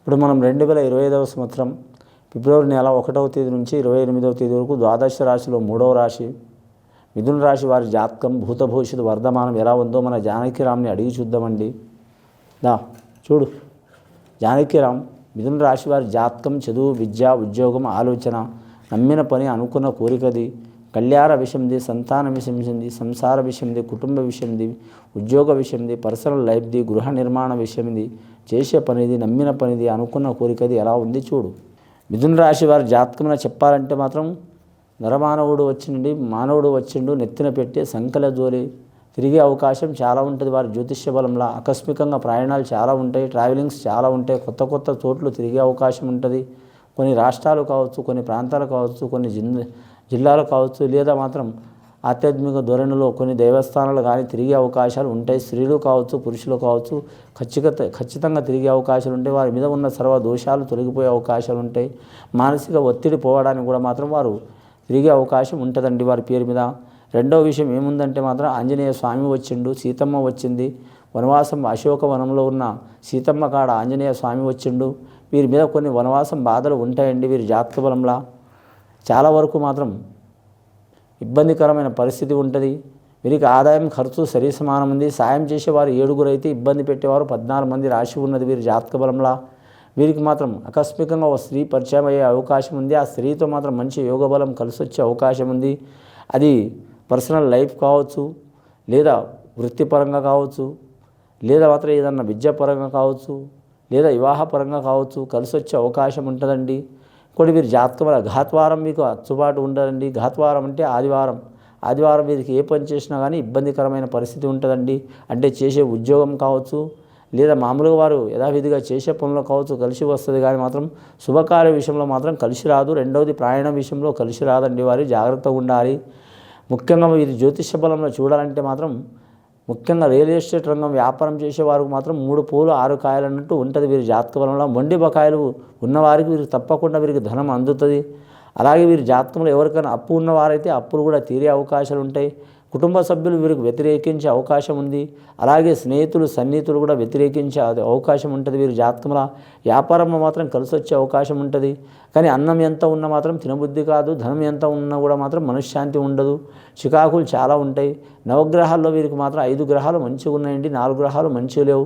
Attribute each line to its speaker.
Speaker 1: ఇప్పుడు మనం 2025వ సంవత్సరం ఫిబ్రవరి నెల 1వ తేదీ నుంచి 28వ తేదీ వరకు ద్వాదశ రాశిలో 3వ రాశి మిథున రాశి వారి జాతకం భూతభవిష్యత్తు వర్ధమానం ఎలా ఉందో మన జానకిరామ్ని అడిగి చూద్దామండి. చూడు జానకిరామ్, మిథున రాశి వారి జాతకం చదువు, విద్య, ఉద్యోగం, ఆలోచన, నమ్మిన పని, అనుకున్న కోరికది, కళ్యాణ విషయంది, సంతాన విషయంది, సంసార విషయంది, కుటుంబ విషయంది, ఉద్యోగ విషయంది, పర్సనల్ లైఫ్ది, గృహ నిర్మాణ విషయంది, చేసే పనిది, నమ్మిన పనిది, అనుకున్న కోరికది ఎలా ఉంది చూడు. మిథున రాశి వారి జాతకంలో చెప్పాలంటే మాత్రం నరమానవుడు వచ్చిండి, మానవుడు వచ్చిండు, నెత్తిన పెట్టి సంకల జోలి తిరిగే అవకాశం చాలా ఉంటుంది. వారి జ్యోతిష్య బలంలో ఆకస్మికంగా ప్రయాణాలు చాలా ఉంటాయి, ట్రావెలింగ్స్ చాలా ఉంటాయి, కొత్త కొత్త చోట్లు తిరిగే అవకాశం ఉంటుంది. కొన్ని రాష్ట్రాలు కావచ్చు, కొన్ని ప్రాంతాలు కావచ్చు, కొన్ని జిల్లాలు కావచ్చు, లేదా మాత్రం ఆధ్యాత్మిక ధోరణిలో కొన్ని దేవస్థానాలు కానీ తిరిగే అవకాశాలు ఉంటాయి. స్త్రీలు కావచ్చు, పురుషులు కావచ్చు, ఖచ్చితంగా తిరిగే అవకాశాలు ఉంటాయి. వారి మీద ఉన్న సర్వ దోషాలు తొలగిపోయే అవకాశాలు ఉంటాయి. మానసిక ఒత్తిడి పోవడానికి కూడా మాత్రం వారు తిరిగే అవకాశం ఉంటుందండి వారి పేరు మీద. రెండవ విషయం ఏముందంటే మాత్రం ఆంజనేయ స్వామి వచ్చిండు, సీతమ్మ వచ్చింది, వనవాసం అశోకవనంలో ఉన్న సీతమ్మ కాడ ఆంజనేయ స్వామి వచ్చిండు. వీరి మీద కొన్ని వనవాసం బాధలు ఉంటాయండి. వీరి జాతక బలంలా చాలా వరకు మాత్రం ఇబ్బందికరమైన పరిస్థితి ఉంటుంది. వీరికి ఆదాయం ఖర్చు సరి సమానం ఉంది. సాయం చేసేవారు 7 అయితే ఇబ్బంది పెట్టేవారు 14 మంది రాశి ఉన్నది వీరి జాతక బలంలా. వీరికి మాత్రం ఆకస్మికంగా ఒక స్త్రీ పరిచయం అయ్యే అవకాశం ఉంది. ఆ స్త్రీతో మాత్రం మంచి యోగ బలం కలిసి వచ్చే అవకాశం ఉంది. అది పర్సనల్ లైఫ్ కావచ్చు, లేదా వృత్తిపరంగా కావచ్చు, లేదా మాత్రం ఏదన్నా విద్యాపరంగా కావచ్చు, లేదా వివాహపరంగా కావచ్చు, కలిసి వచ్చే అవకాశం ఉంటుందండి. ఇంకోటి వీరి జాతకం ఘాత్వారం మీకు అచ్చుబాటు ఉండదండి. ఘాత్వారం అంటే ఆదివారం వీరికి ఏ పని చేసినా కానీ ఇబ్బందికరమైన పరిస్థితి ఉంటుందండి. అంటే చేసే ఉద్యోగం కావచ్చు, లేదా మామూలుగా వారు యథావిధిగా చేసే పనులు కావచ్చు కలిసి వస్తుంది, కానీ మాత్రం శుభకార్య విషయంలో మాత్రం కలిసి రాదు. రెండవది ప్రయాణం విషయంలో కలిసి రాదండి. వారు జాగ్రత్తగా ఉండాలి. ముఖ్యంగా వీరి జ్యోతిష్య బలంలో చూడాలంటే మాత్రం ముఖ్యంగా రియల్ ఎస్టేట్ రంగం వ్యాపారం చేసేవారికి మాత్రం 3 పూలు 6 కాయలు అన్నట్టు ఉంటుంది వీరి జాతక బలంలో. మొండి బకాయిలు ఉన్నవారికి వీరికి తప్పకుండా వీరికి ధనం అందుతుంది. అలాగే వీరి జాతకంలో ఎవరికైనా అప్పు ఉన్నవారైతే అప్పులు కూడా తీరే అవకాశాలు ఉంటాయి. కుటుంబ సభ్యులు వీరికి వ్యతిరేకించే అవకాశం ఉంది. అలాగే స్నేహితులు సన్నిహితులు కూడా వ్యతిరేకించే అవకాశం ఉంటుంది వీరి జాతకంలో. వ్యాపారంలో మాత్రం కలిసి వచ్చే అవకాశం ఉంటుంది. కానీ అన్నం ఎంత ఉన్నా మాత్రం తినబుద్ధి కాదు, ధనం ఎంత ఉన్నా కూడా మాత్రం మనశ్శాంతి ఉండదు, చికాకులు చాలా ఉంటాయి. నవగ్రహాల్లో వీరికి మాత్రం 5 గ్రహాలు మంచిగా ఉన్నాయండి, 4 గ్రహాలు మంచిగా లేవు.